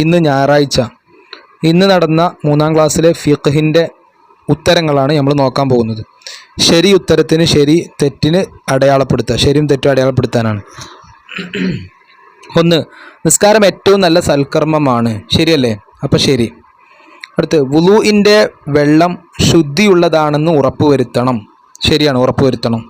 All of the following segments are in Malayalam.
ഇന്ന് ഞായറാഴ്ച. ഇന്ന് നടന്ന 3-ാം ക്ലാസ്സിലെ ഫിഖ്ഹിൻ്റെ ഉത്തരങ്ങളാണ് നമ്മൾ നോക്കാൻ പോകുന്നത്. ശരി ഉത്തരത്തിന് ശരി, തെറ്റിന് അടയാളപ്പെടുത്തുക. ശരിയും തെറ്റും അടയാളപ്പെടുത്താനാണ്. 1. നിസ്കാരം ഏറ്റവും നല്ല സൽക്കർമ്മമാണ്. ശരിയല്ലേ? അപ്പോൾ ശരി. അടുത്ത്, വുളൂഇൻ്റെ വെള്ളം ശുദ്ധിയുള്ളതാണെന്ന് ഉറപ്പുവരുത്തണം. ശരിയാണ്, ഉറപ്പുവരുത്തണം.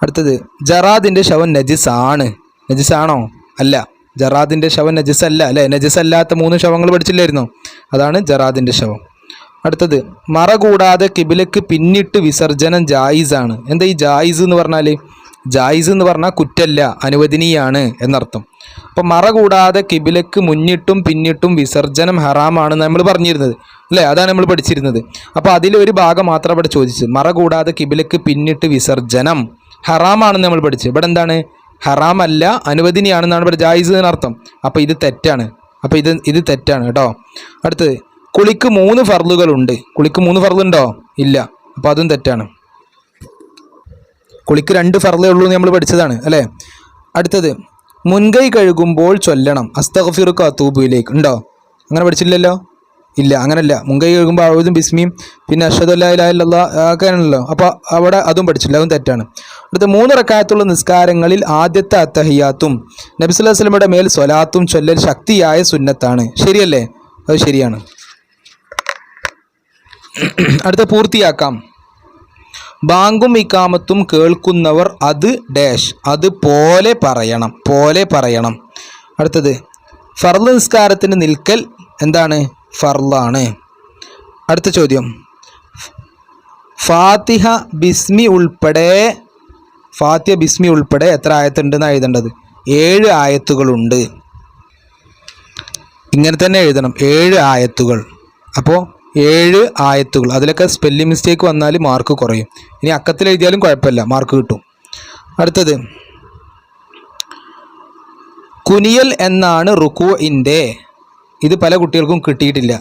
അടുത്തത്, ജറാദിൻ്റെ ശവം നജിസാണ്. നജിസാണോ? അല്ല. ജറാദിൻ്റെ ശവം നജിസല്ല അല്ലേ? നജിസല്ലാത്ത 3 ശവങ്ങൾ പഠിച്ചില്ലായിരുന്നോ? അതാണ് ജറാദിൻ്റെ ശവം. അടുത്തത്, മറ കൂടാതെ കിബിലക്ക് പിന്നിട്ട് വിസർജനം ജായിസാണ്. എന്താ ഈ ജായിസ് എന്ന് പറഞ്ഞാൽ? ജായിസ് എന്ന് പറഞ്ഞാൽ കുറ്റല്ല, അനുവദനീയാണ് എന്നർത്ഥം. അപ്പം മറ കൂടാതെ കിബിലക്ക് മുന്നിട്ടും പിന്നിട്ടും വിസർജനം ഹറാമാണെന്ന് നമ്മൾ പറഞ്ഞിരുന്നത് അല്ലേ? അതാണ് നമ്മൾ പഠിച്ചിരുന്നത്. അപ്പോൾ അതിലൊരു ഭാഗം മാത്രം ഇവിടെ ചോദിച്ചത്. മറ കൂടാതെ കിബിലക്ക് പിന്നിട്ട് വിസർജനം ഹറാമാണെന്ന് നമ്മൾ പഠിച്ചു. ഇവിടെ എന്താണ്? ഹറാമല്ല, അനുവദനീയാണെന്നാണ് ഇവിടെ ജായിസ് എന്നർത്ഥം. അപ്പോൾ ഇത് തെറ്റാണ്. അപ്പോൾ ഇത് തെറ്റാണ് കേട്ടോ. അടുത്തത്, കുളിക്ക് 3 ഫർളുകളുണ്ട്. കുളിക്ക് 3 ഫർളുണ്ടോ? ഇല്ല. അപ്പോൾ അതും തെറ്റാണ്. കുളിക്ക് 2 ഫർളേ ഉള്ളൂ എന്ന് നമ്മൾ പഠിച്ചതാണ് അല്ലേ? അടുത്തത്, മുൻകൈ കഴുകുമ്പോൾ ചൊല്ലണം അസ്തഗ്ഫിറുക വഅതൂബു ഇലൈക്. ഉണ്ടോ? അങ്ങനെ പഠിച്ചില്ലല്ലോ. ഇല്ല, അങ്ങനല്ല. മുൻകൈ കഴുകുമ്പോൾ അഊദു ബിസ്മിയും പിന്നെ അഷ്ഹദു അല്ലാ ഇലാഹ ഇല്ലല്ലാഹ് ആക്കാനല്ലോ. അപ്പോൾ അവിടെ അതും പഠിച്ചില്ല, അതും തെറ്റാണ്. അടുത്ത, 3 റക്അത്തുള്ള നിസ്കാരങ്ങളിൽ ആദ്യത്തെ അത്തഹിയാത്തും നബി സല്ലല്ലാഹു അലൈഹി വസല്ലമയുടെ മേൽ സ്വലാത്തും ചൊല്ലൽ ശക്തിയായ സുന്നത്താണ്. ശരിയല്ലേ? അത് ശരിയാണ്. അടുത്ത, പൂർത്തിയാക്കാം. ബാങ്കും ഇഖാമത്തും കേൾക്കുന്നവർ അത് ഡാഷ് അതുപോലെ പറയണം. പോലെ പറയണം. അടുത്തത്, ഫർള് നിസ്കാരത്തിന് നിൽക്കൽ എന്താണ്? ഫർളാണ്. അടുത്ത ചോദ്യം, ഫാത്തിഹ ബിസ്മി ഉൾപ്പെടെ എത്ര ആയത്തുണ്ടെന്നാണ് എഴുതേണ്ടത്? 7 ആയത്തുകളുണ്ട്. ഇങ്ങനെ തന്നെ എഴുതണം, 7 ആയത്തുകൾ. അപ്പോൾ 7 ആയത്തുകൾ. അതിലൊക്കെ സ്പെല്ലിംഗ് മിസ്റ്റേക്ക് വന്നാൽ മാർക്ക് കുറയും. ഇനി അക്കത്തിൽ എഴുതിയാലും കുഴപ്പമില്ല, മാർക്ക് കിട്ടും. അടുത്തത്, കുനിയൽ എന്നാണ് റുകൂഇൻ്റെ. ഇത് പല കുട്ടികൾക്കും കിട്ടിയിട്ടില്ല.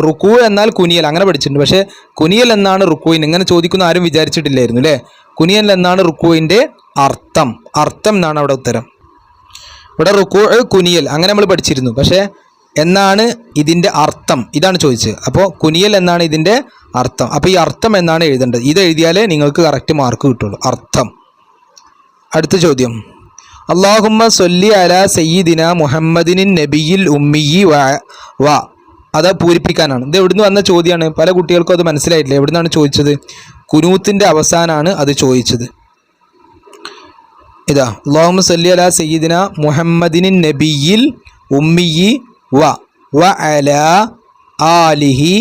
റുക്കൂ എന്നാൽ കുനിയൽ, അങ്ങനെ പഠിച്ചിട്ടുണ്ട്. പക്ഷേ കുനിയൽ എന്നാണ് റുക്കൂയിൻ, ഇങ്ങനെ ചോദിക്കുന്ന ആരും വിചാരിച്ചിട്ടില്ലായിരുന്നു അല്ലേ? കുനിയൽ എന്നാണ് റുക്കൂയിൻ്റെ അർത്ഥം എന്നാണ് അവിടെ ഉത്തരം. ഇവിടെ റുക്കൂ കുനിയൽ അങ്ങനെ നമ്മൾ പഠിച്ചിരുന്നു. പക്ഷേ എന്നാണ് ഇതിൻ്റെ അർത്ഥം, ഇതാണ് ചോദിച്ചത്. അപ്പോൾ കുനിയൽ എന്നാണ് ഇതിൻ്റെ അർത്ഥം. അപ്പോൾ ഈ അർത്ഥം എന്നാണ് എഴുതേണ്ടത്. ഇത് എഴുതിയാലേ നിങ്ങൾക്ക് കറക്റ്റ് മാർക്ക് കിട്ടുള്ളൂ, അർത്ഥം. അടുത്ത ചോദ്യം, അല്ലാഹുമ്മ സ്വല്ലി അലാ സയ്യിദിന മുഹമ്മദിനിൻ നബിയിൽ ഉമ്മിയി വ അത് പൂരിപ്പിക്കാനാണ്. ഇത് എവിടുന്ന് വന്ന ചോദ്യമാണ്? പല കുട്ടികൾക്കും അത് മനസ്സിലായിട്ടില്ല. എവിടുന്നാണ് ചോദിച്ചത്? കുനൂത്തിൻ്റെ അവസാനമാണ് അത് ചോദിച്ചത്. ഇതാ, അല്ലാഹുമ്മ സ്വല്ലി അലാ സയ്യിദിന മുഹമ്മദിനിൻ നബിയിൽ ഉമ്മിയി വ അലാ ആലിഹി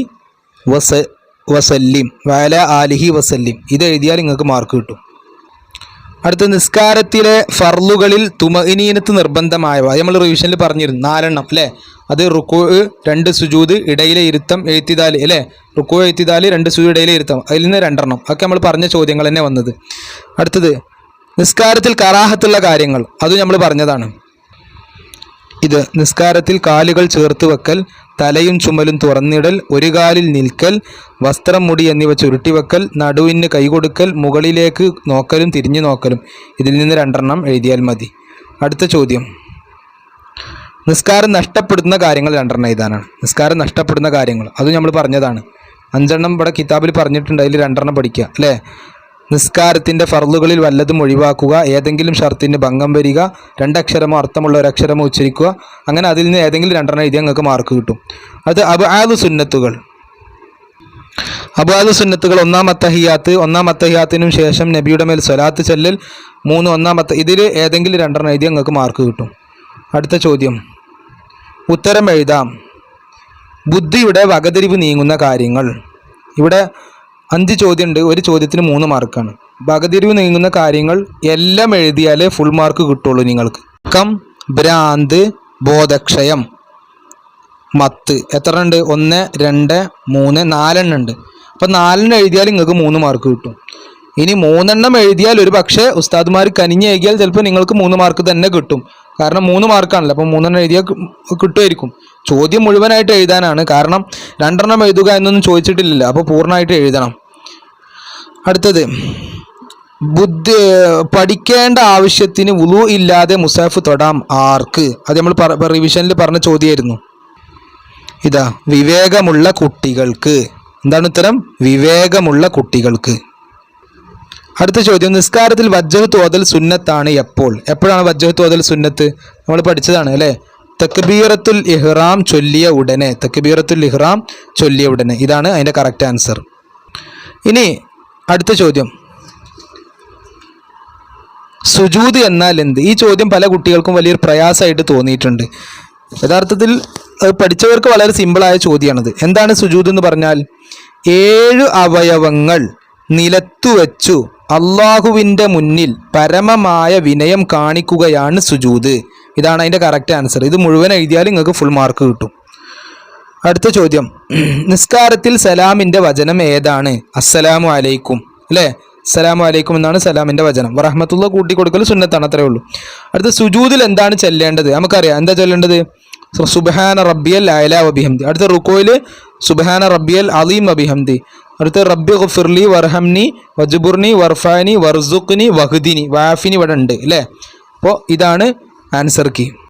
വസല്ലിം. ഇത് എഴുതിയാൽ നിങ്ങൾക്ക് മാർക്ക് കിട്ടും. അടുത്ത, നിസ്കാരത്തിലെ ഫർളുകളിൽ തുമഇനീനത്ത് നിർബന്ധമായവ. നമ്മൾ റിവിഷനിൽ പറഞ്ഞിരുന്നു 4 എണ്ണം അല്ലേ? അത് റുക്കൂ, 2 സുജൂദ്, ഇടയിലെ ഇരുത്തം, എഴുത്തിദാൽ അല്ലേ? റുക്കൂ, എഴുത്തിദാൽ, 2 സുജൂദ്, ഇടയിലെ ഇരുത്തം. അതിൽ നിന്ന് 2 എണ്ണം. ഒക്കെ നമ്മൾ പറഞ്ഞ ചോദ്യങ്ങൾ തന്നെ വന്നത്. അടുത്തത്, നിസ്കാരത്തിൽ കറാഹത്തുള്ള കാര്യങ്ങൾ. അത് നമ്മൾ പറഞ്ഞതാണ്. ഇത് നിസ്കാരത്തിൽ കാലുകൾ ചേർത്ത് വെക്കൽ, തലയും ചുമലും തുറന്നിടൽ, ഒരു കാലിൽ നിൽക്കൽ, വസ്ത്രം, മുടി എന്നിവ ചുരുട്ടിവെക്കൽ, നടുവിന് കൈകൊടുക്കൽ, മുകളിലേക്ക് നോക്കലും തിരിഞ്ഞു നോക്കലും. ഇതിൽ നിന്ന് 2 എണ്ണം എഴുതിയാൽ മതി. അടുത്ത ചോദ്യം, നിസ്കാരം നഷ്ടപ്പെടുന്ന കാര്യങ്ങൾ 2 എണ്ണം എഴുതാനാണ്. നിസ്കാരം നഷ്ടപ്പെടുന്ന കാര്യങ്ങൾ അത് നമ്മൾ പറഞ്ഞതാണ്. 5 എണ്ണം ഇവിടെ കിതാബിൽ പറഞ്ഞിട്ടുണ്ട്. അതിൽ 2 എണ്ണം പഠിക്കുക അല്ലേ? നിസ്കാരത്തിൻ്റെ ഫർളുകളിൽ വല്ലതും ഒഴിവാക്കുക, ഏതെങ്കിലും ഷർത്തിന് ഭംഗം വരിക, 2 അക്ഷരമോ അർത്ഥമുള്ള 1 അക്ഷരമോ ഉച്ചരിക്കുക. അങ്ങനെ അതിൽ നിന്ന് ഏതെങ്കിലും 2 എണ്ണം എഴുതിയാൽ നിങ്ങൾക്ക് മാർക്ക് കിട്ടും. അത് അബ്ആദു സുന്നത്തുകൾ. ഒന്നാം അത്തഹിയാത്തിനും ശേഷം നബിയുടെ മേൽ സ്വലാത്ത് ചൊല്ലൽ. 3 ഇതിൽ ഏതെങ്കിലും 2 എണ്ണം എഴുതിയാൽ നിങ്ങൾക്ക് മാർക്ക് കിട്ടും. അടുത്ത ചോദ്യം, ഉത്തരം എഴുതാം. ബുദ്ധിയുടെ വകതിരിവ് നീങ്ങുന്ന കാര്യങ്ങൾ. ഇവിടെ 5 ചോദ്യമുണ്ട്. ഒരു ചോദ്യത്തിന് 3 മാർക്കാണ്. വകതിരിവ് നീങ്ങുന്ന കാര്യങ്ങൾ എല്ലാം എഴുതിയാലേ ഫുൾ മാർക്ക് കിട്ടുള്ളൂ നിങ്ങൾക്ക്. ഭ്രാന്ത്, ബോധക്ഷയം, മത്ത്. എത്ര ഉണ്ട്? 1, 2, 3, 4 എണ്ണം ഉണ്ട്. അപ്പം 4 എണ്ണം എഴുതിയാൽ നിങ്ങൾക്ക് 3 മാർക്ക് കിട്ടും. ഇനി 3 എണ്ണം എഴുതിയാൽ ഒരു പക്ഷേ ഉസ്താദ്മാർ കനിഞ്ഞ് എഴുതിയാൽ ചിലപ്പോൾ നിങ്ങൾക്ക് 3 മാർക്ക് തന്നെ കിട്ടും. കാരണം 3 മാർക്കാണല്ലോ. അപ്പം 3 എണ്ണം എഴുതിയാൽ കിട്ടുമായിരിക്കും. ചോദ്യം മുഴുവനായിട്ട് എഴുതാനാണ്. കാരണം 2 എണ്ണം എഴുതുക എന്നൊന്നും ചോദിച്ചിട്ടില്ലല്ലോ. അപ്പോൾ പൂർണ്ണമായിട്ട് എഴുതണം. അടുത്തത്, പഠിക്കേണ്ട ആവശ്യത്തിന് വുളു ഇല്ലാതെ മുസാഫ് തൊടാം ആർക്ക്? അത് നമ്മൾ റിവിഷനിൽ പറഞ്ഞ ചോദ്യമായിരുന്നു. ഇതാ വിവേകമുള്ള കുട്ടികൾക്ക്. എന്താണ് ഉത്തരം? വിവേകമുള്ള കുട്ടികൾക്ക്. അടുത്ത ചോദ്യം, നിസ്കാരത്തിൽ വജ്ഹത്ത് ഓതൽ സുന്നത്താണ് എപ്പോൾ? എപ്പോഴാണ് വജ്ഹത്ത് ഓതൽ സുന്നത്ത്? നമ്മൾ പഠിച്ചതാണ് അല്ലേ? തക്ബീറത്തുൽ ഇഹ്റാം ചൊല്ലിയ ഉടനെ. തക്ബീറത്തുൽ ഇഹ്റാം ചൊല്ലിയ ഉടനെ. ഇതാണ് അതിൻ്റെ കറക്റ്റ് ആൻസർ. ഇനി അടുത്ത ചോദ്യം, സുജൂദ് എന്നാൽ എന്ത്? ഈ ചോദ്യം പല കുട്ടികൾക്കും വലിയൊരു പ്രയാസമായിട്ട് തോന്നിയിട്ടുണ്ട്. യഥാർത്ഥത്തിൽ പഠിച്ചവർക്ക് വളരെ സിമ്പിളായ ചോദ്യമാണത്. എന്താണ് സുജൂദ് എന്ന് പറഞ്ഞാൽ? 7 അവയവങ്ങൾ നിലത്തുവച്ചു അള്ളാഹുവിൻ്റെ മുന്നിൽ പരമമായ വിനയം കാണിക്കുകയാണ് സുജൂദ്. ഇതാണ് അതിൻ്റെ കറക്റ്റ് ആൻസർ. ഇത് മുഴുവൻ എഴുതിയാൽ നിങ്ങൾക്ക് ഫുൾ മാർക്ക് കിട്ടും. അടുത്ത ചോദ്യം, നിസ്കാരത്തിൽ സലാമിൻ്റെ വചനം ഏതാണ്? അസ്സലാമു അലൈക്കും അല്ലേ? അസ്സലാമു അലൈക്കും എന്നാണ് സലാമിൻ്റെ വചനം. വറഹ്മത്തുള്ള കൂട്ടിക്കൊടുക്കൽ സുന്നത്താണ്, അത്രേ ഉള്ളൂ. അടുത്ത സുജൂദിൽ എന്താണ് ചൊല്ലേണ്ടത്? നമുക്കറിയാം. എന്താ ചൊല്ലേണ്ടത്? സുബ്ഹാന റബ്ബിയൽ അഅ്ല വബിഹംദി. അടുത്ത റുക്കോയിൽ സുബ്ഹാന റബ്ബിയൽ അലീം വബിഹംദി. അടുത്ത റബ്ബി ഗഫിർലി വർഹംനി വജ്ബുർനി വർഫാനി വർസുഖ്നി വഹ്ദിനി വാഫിനി ഇവിടെ ഉണ്ട് അല്ലേ? അപ്പോൾ ഇതാണ് ആൻസർ കീ.